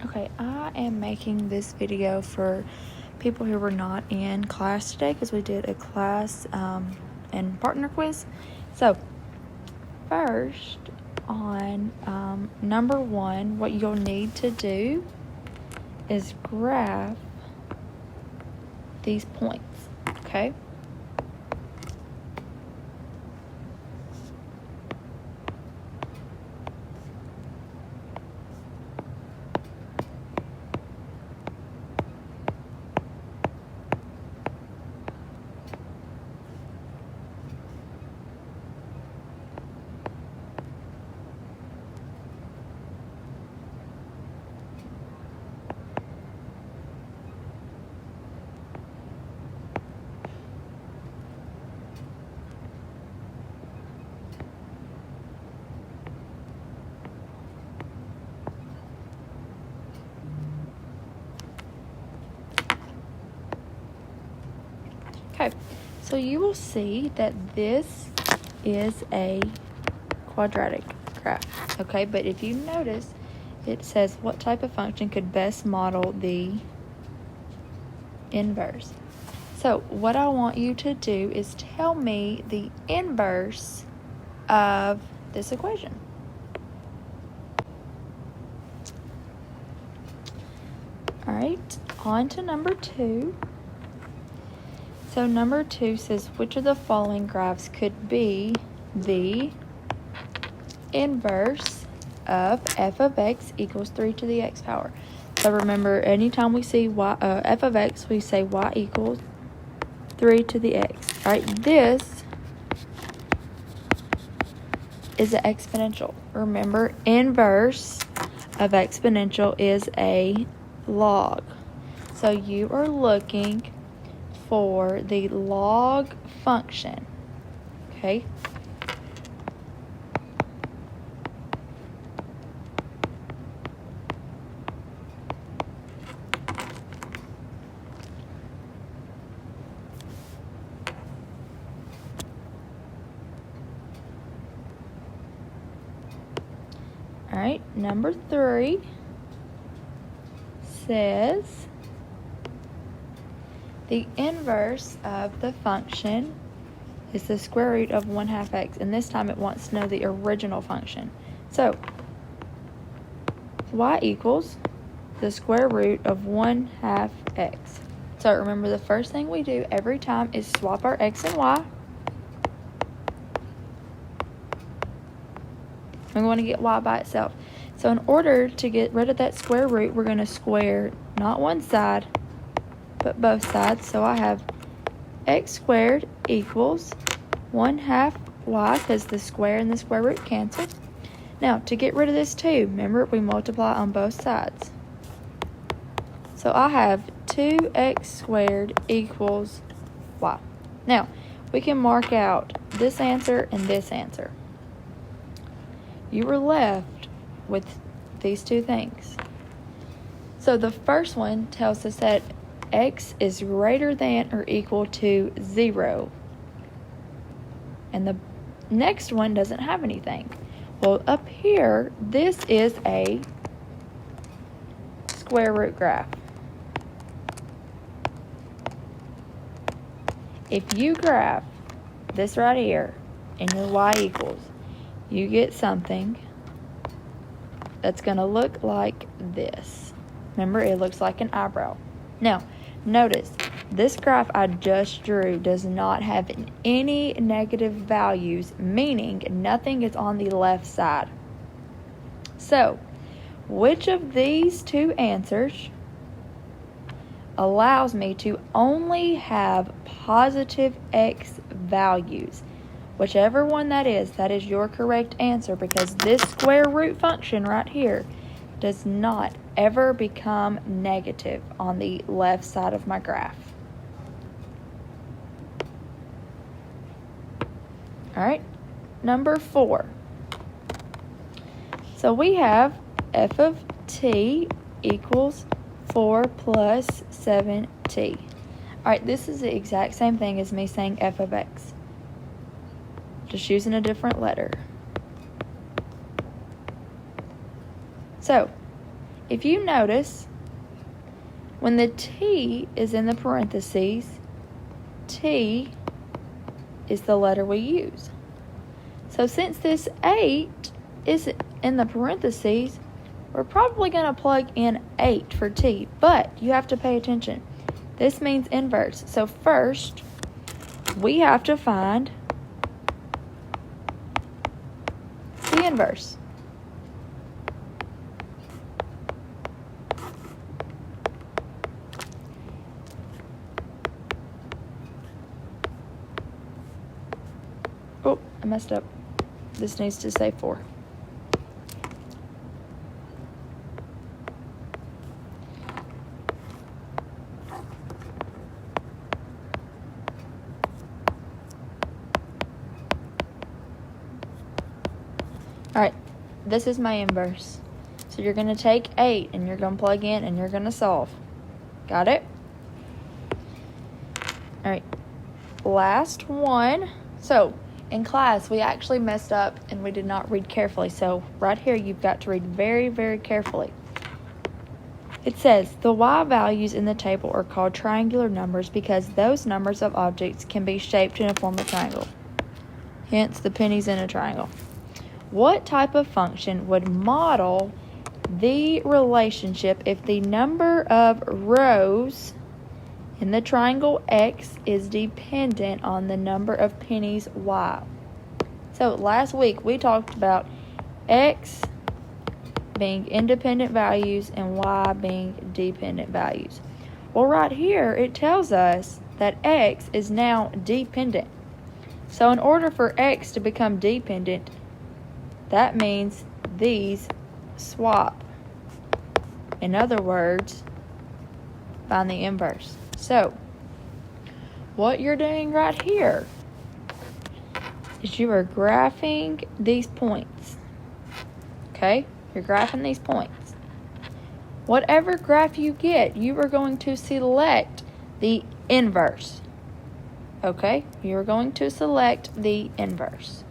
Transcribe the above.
Okay, I am making this video for people who were not in class today because we did a class and partner quiz. So, first, on number 1, what you'll need to do is graph these points, okay? Okay, so you will see that this is a quadratic graph, okay? But if you notice, it says what type of function could best model the inverse. So what I want you to do is tell me the inverse of this equation. All right, on to number 2. So number 2 says, which of the following graphs could be the inverse of f of x equals 3 to the x power? So remember, anytime we see f of x, we say y equals 3 to the x. All right, this is an exponential. Remember, inverse of exponential is a log. So you are looking for the log function, okay? All right, number 3 says the inverse of the function is the square root of 1/2 x, and this time it wants to know the original function. So y equals the square root of 1/2 x. So remember, the first thing we do every time is swap our x and y. I'm going to get y by itself. So in order to get rid of that square root, we're going to square not one side, but both sides. So I have x squared equals 1/2 y, because the square and the square root cancel. Now, to get rid of this 2, remember, we multiply on both sides. So I have 2x squared equals y. Now, we can mark out this answer and this answer. You were left with these 2 things. So the first one tells us that x is greater than or equal to 0. And the next one doesn't have anything. Well, up here, this is a square root graph. If you graph this right here and your y equals, you get something that's going to look like this. Remember, it looks like an eyebrow. Now, notice, this graph I just drew does not have any negative values, meaning nothing is on the left side. So, which of these 2 answers allows me to only have positive x values? Whichever one that is your correct answer, because this square root function right here does not ever become negative on the left side of my graph. All right, number 4. So we have f of t equals 4 plus 7t. All right, this is the exact same thing as me saying f of x, just using a different letter. So if you notice, when the t is in the parentheses, t is the letter we use. So since this 8 is in the parentheses, we're probably going to plug in 8 for t, but you have to pay attention. This means inverse. So first, we have to find the inverse. Oh, I messed up. This needs to say 4. Alright, this is my inverse. So you're going to take 8 and you're going to plug in and you're going to solve. Got it? Alright, last one. So, in class, we actually messed up and we did not read carefully. So, right here, you've got to read very, very carefully. It says, the y values in the table are called triangular numbers because those numbers of objects can be shaped in a form of triangle. Hence, the pennies in a triangle. What type of function would model the relationship if the number of rows in the triangle X is dependent on the number of pennies Y? So last week we talked about X being independent values and Y being dependent values. Well, right here it tells us that X is now dependent. So in order for X to become dependent, that means these swap. In other words, find the inverse. So, what you're doing right here is you are graphing these points. Okay? You're graphing these points. Whatever graph you get, you are going to select the inverse. Okay? You're going to select the inverse.